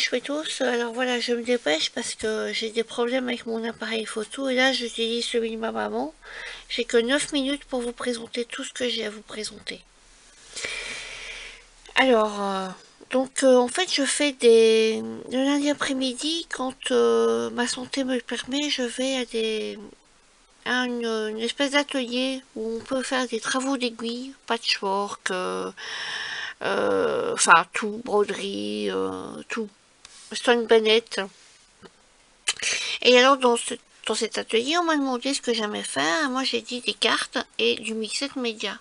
chouettos, alors voilà, je me dépêche parce que j'ai des problèmes avec mon appareil photo et là j'utilise celui de ma maman. J'ai que 9 minutes pour vous présenter tout ce que j'ai à vous présenter. Alors, en fait je fais le lundi après-midi quand ma santé me le permet, je vais à une espèce d'atelier où on peut faire des travaux d'aiguille, patchwork, enfin tout, broderie, tout. Stone Bennett. Et alors dans cet atelier, on m'a demandé ce que j'aimais faire. Moi j'ai dit des cartes et du mixed média.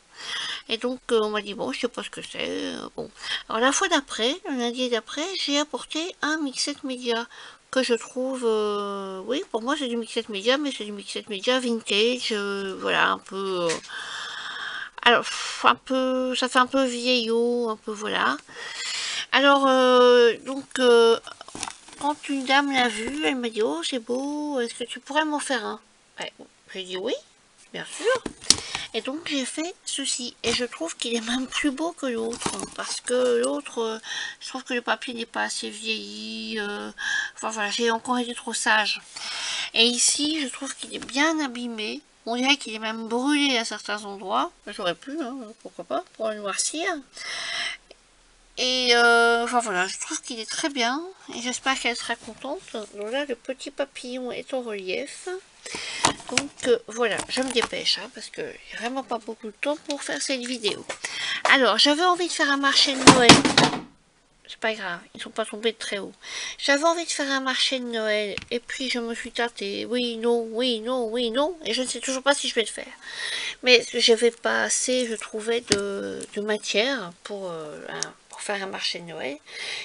Et donc on m'a dit bon, je sais pas ce que c'est. Bon. Alors la fois d'après, le lundi d'après, j'ai apporté un mixed média que je trouve, oui, pour moi c'est du mixed média, mais c'est du mixed média vintage, voilà, un peu, alors un peu, ça fait un peu vieillot, un peu voilà. Alors quand une dame l'a vu, elle m'a dit oh c'est beau, est-ce que tu pourrais m'en faire un? Ouais, j'ai dit oui, bien sûr. Et donc j'ai fait ceci. Et je trouve qu'il est même plus beau que l'autre. Parce que l'autre, je trouve que le papier n'est pas assez vieilli. Enfin voilà, j'ai encore été trop sage. Et ici, je trouve qu'il est bien abîmé. On dirait qu'il est même brûlé à certains endroits. J'aurais pu, hein, pourquoi pas, pour le noircir. Et enfin voilà, je trouve qu'il est très bien. Et j'espère qu'elle sera contente. Donc là, le petit papillon est en relief. Donc voilà, je me dépêche hein, parce que j'ai vraiment pas beaucoup de temps pour faire cette vidéo. Alors, j'avais envie de faire un marché de Noël. C'est pas grave, ils sont pas tombés de très haut. J'avais envie de faire un marché de Noël et puis je me suis tâtée. Oui, non, oui, non, oui, non. Et je ne sais toujours pas si je vais le faire. Mais j'avais pas assez, je trouvais, de matière pour faire un marché de Noël.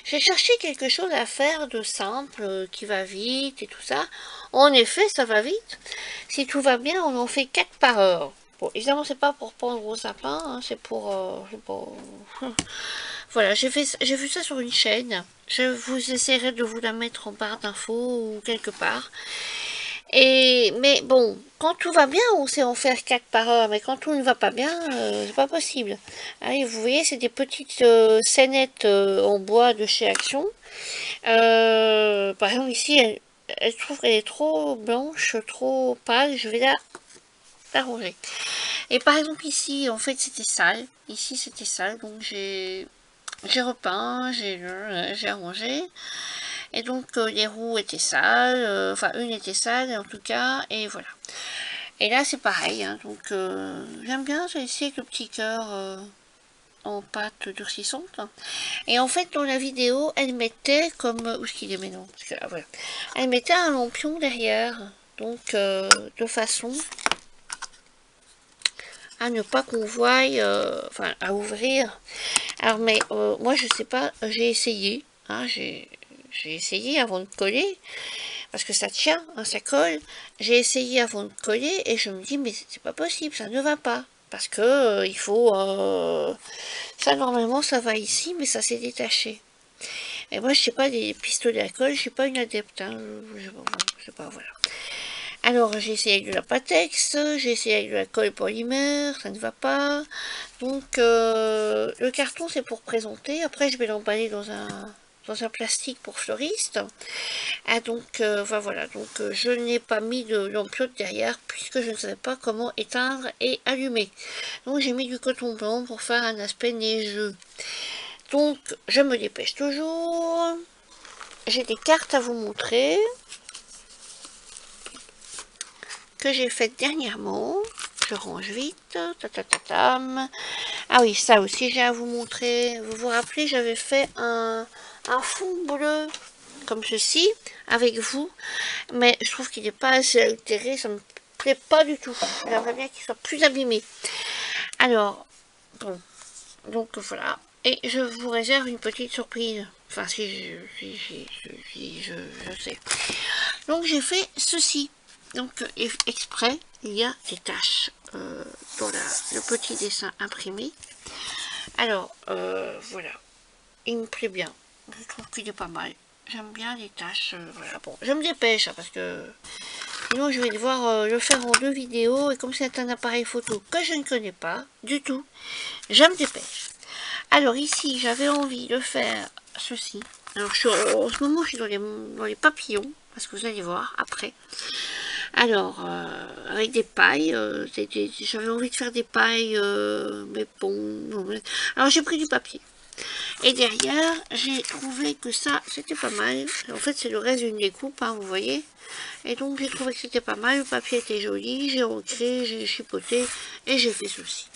J'ai cherché quelque chose à faire de simple, qui va vite et tout ça. En effet, ça va vite. Si tout va bien, on en fait 4 par heure. Bon, évidemment, c'est pas pour pendre au sapin, hein, c'est pour... Voilà, j'ai vu ça sur une chaîne. Je vous essaierai de vous la mettre en barre d'infos ou quelque part. Mais bon, quand tout va bien, on sait en faire 4 par heure, mais quand tout ne va pas bien, c'est pas possible. Allez, vous voyez, c'est des petites scénettes en bois de chez Action. Par exemple, ici, elle trouve qu'elle est trop blanche, trop pâle, je vais l'arranger. Et par exemple, ici, en fait, c'était sale. Ici, c'était sale, donc j'ai repeint, j'ai arrangé. Et donc les roues étaient sales, enfin une était sale en tout cas, et voilà. Et là c'est pareil, hein, donc j'aime bien, j'ai essayé avec le petit cœur en pâte durcissante. Et en fait dans la vidéo, elle mettait comme... Où est-ce qu'il est maintenant? Parce que, voilà. Elle mettait un lampion derrière, donc de façon à ne pas qu'on voie, enfin à ouvrir. Alors mais moi je sais pas, j'ai essayé, hein, j'ai essayé avant de coller, parce que ça tient, hein, ça colle. J'ai essayé avant de coller et je me dis mais c'est pas possible, ça ne va pas. Parce que il faut... ça normalement ça va ici, mais ça s'est détaché. Et moi je sais pas, des pistolets à colle, je suis pas une adepte. Hein, je sais pas, voilà. Alors j'ai essayé avec de la Patex, j'ai essayé avec de la colle polymère, ça ne va pas. Donc le carton c'est pour présenter, après je vais l'emballer dans un plastique pour fleuriste. Ah donc voilà, donc je n'ai pas mis de lampiote derrière puisque je ne savais pas comment éteindre et allumer. Donc j'ai mis du coton blanc pour faire un aspect neigeux. Donc je me dépêche toujours. J'ai des cartes à vous montrer que j'ai faites dernièrement. Je range vite. Ah oui, ça aussi j'ai à vous montrer. Vous vous rappelez, j'avais fait un fond bleu comme ceci avec vous, mais je trouve qu'il n'est pas assez altéré, ça me plaît pas du tout. J'aimerais bien qu'il soit plus abîmé. Alors, bon, donc voilà. Et je vous réserve une petite surprise. Enfin, si je sais. Donc j'ai fait ceci. Donc exprès, il y a des taches dans le petit dessin imprimé. Alors, voilà. Il me plaît bien. Je trouve qu'il est pas mal. J'aime bien les taches. Voilà. Bon, je me dépêche hein, parce que sinon je vais devoir le faire en 2 vidéos. Et comme c'est un appareil photo que je ne connais pas du tout, je me dépêche. Alors ici, j'avais envie de faire ceci. Alors en ce moment je suis dans les papillons, parce que vous allez voir après. Alors, avec des pailles, j'avais envie de faire des pailles, mais bon. Alors j'ai pris du papier. Et derrière, j'ai trouvé que ça, c'était pas mal. En fait, c'est le reste d'une découpe, hein, vous voyez. Et donc, j'ai trouvé que c'était pas mal. Le papier était joli. J'ai ancré, j'ai chipoté et j'ai fait ceci.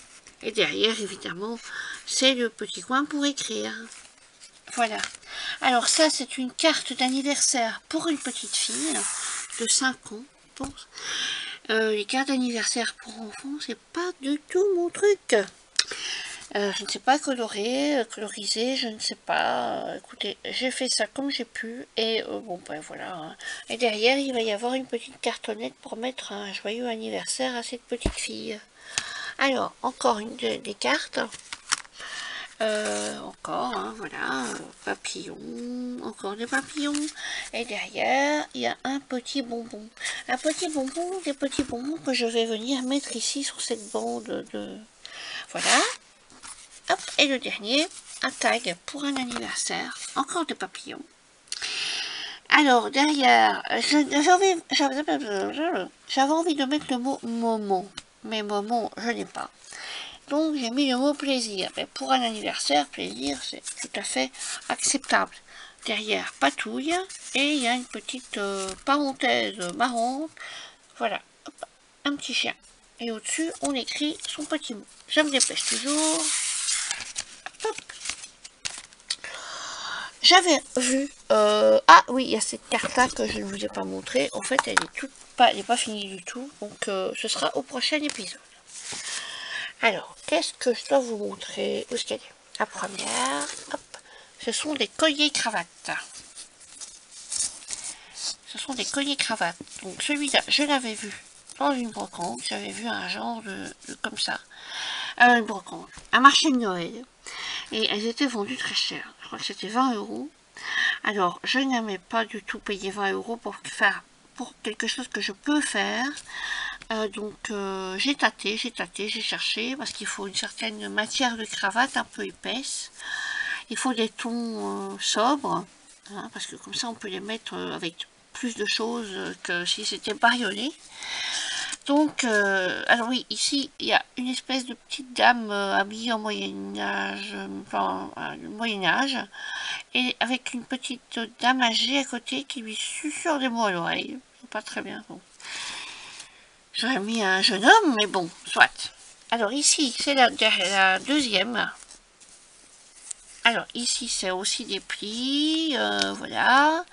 Et derrière, évidemment, c'est le petit coin pour écrire. Voilà. Alors ça, c'est une carte d'anniversaire pour une petite fille de 5 ans, je pense. Les cartes d'anniversaire pour enfants, c'est pas du tout mon truc. Je ne sais pas colorer, coloriser, je ne sais pas. Écoutez, j'ai fait ça comme j'ai pu. Et bon, ben voilà. Hein. Et derrière, il va y avoir une petite cartonnette pour mettre un joyeux anniversaire à cette petite fille. Alors, encore une des cartes. Encore, hein, voilà, papillon, encore des papillons. Et derrière, il y a un petit bonbon. Un petit bonbon, des petits bonbons que je vais venir mettre ici sur cette bande de... Voilà. Hop, et le dernier, un tag pour un anniversaire. Encore des papillons. Alors, derrière, j'avais envie de mettre le mot moment. Mais moment, je n'ai pas. Donc j'ai mis le mot plaisir. Mais pour un anniversaire, plaisir, c'est tout à fait acceptable. Derrière, patouille. Et il y a une petite parenthèse marrante. Voilà, hop, un petit chien. Et au-dessus, on écrit son petit mot. Je me dépêche toujours. Hop. J'avais vu... ah oui, il y a cette carte-là que je ne vous ai pas montrée. En fait, elle n'est pas finie du tout. Donc ce sera au prochain épisode. Alors, qu'est-ce que je dois vous montrer? Où est-ce qu'elle est? La première, hop, ce sont des colliers-cravates. Ce sont des colliers-cravates. Donc celui-là, je l'avais vu dans une brocante. J'avais vu un genre de comme ça. Une brocante, un marché de Noël. Et elles étaient vendues très cher. Je crois que c'était 20 €. Alors, je n'aimais pas du tout payer 20 € pour quelque chose que je peux faire. Donc j'ai tâté, j'ai cherché, parce qu'il faut une certaine matière de cravate un peu épaisse. Il faut des tons sobres, hein, parce que comme ça on peut les mettre avec plus de choses que si c'était bariolé. Donc, alors oui, ici il y a une espèce de petite dame habillée en Moyen-Âge, Moyen-Âge, et avec une petite dame âgée à côté qui lui susurre des mots à l'oreille. C'est pas très bien. Bon. J'aurais mis un jeune homme, mais bon, soit. Alors ici, c'est la deuxième. Alors ici, c'est aussi des plis, voilà.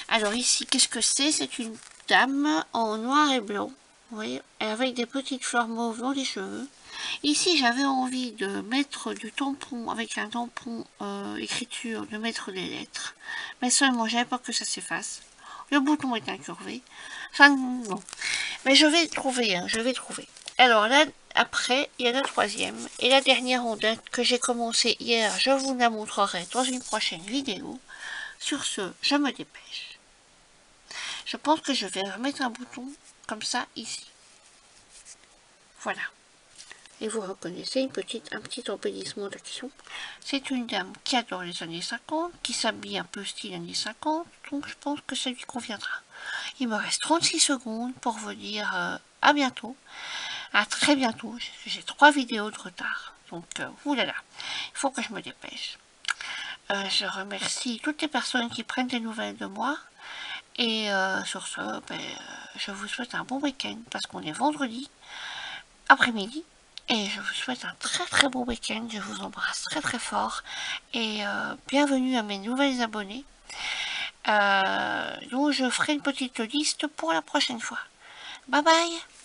Alors ici, qu'est-ce que c'est? C'est une dame en noir et blanc, vous voyez, avec des petites fleurs mauves dans les cheveux. Ici, j'avais envie de mettre du tampon, avec un tampon écriture, de mettre des lettres. Mais seulement, j'avais peur que ça s'efface. Le bouton est incurvé. Ça, non. Mais je vais trouver, hein, je vais trouver. Alors là, après, il y a la troisième et la dernière en date que j'ai commencé hier. Je vous la montrerai dans une prochaine vidéo. Sur ce, je me dépêche. Je pense que je vais remettre un bouton comme ça ici. Voilà. Et vous reconnaissez un petit embellissement d'action. C'est une dame qui adore les années 50, qui s'habille un peu style années 50, donc je pense que ça lui conviendra. Il me reste 36 secondes pour vous dire à bientôt, à très bientôt. J'ai 3 vidéos de retard, donc oulala, il faut que je me dépêche. Je remercie toutes les personnes qui prennent des nouvelles de moi. Et sur ce, je vous souhaite un bon week-end parce qu'on est vendredi après-midi. Et je vous souhaite un très très bon week-end. Je vous embrasse très très fort. Et bienvenue à mes nouvelles abonnés. Donc je ferai une petite liste pour la prochaine fois. Bye bye!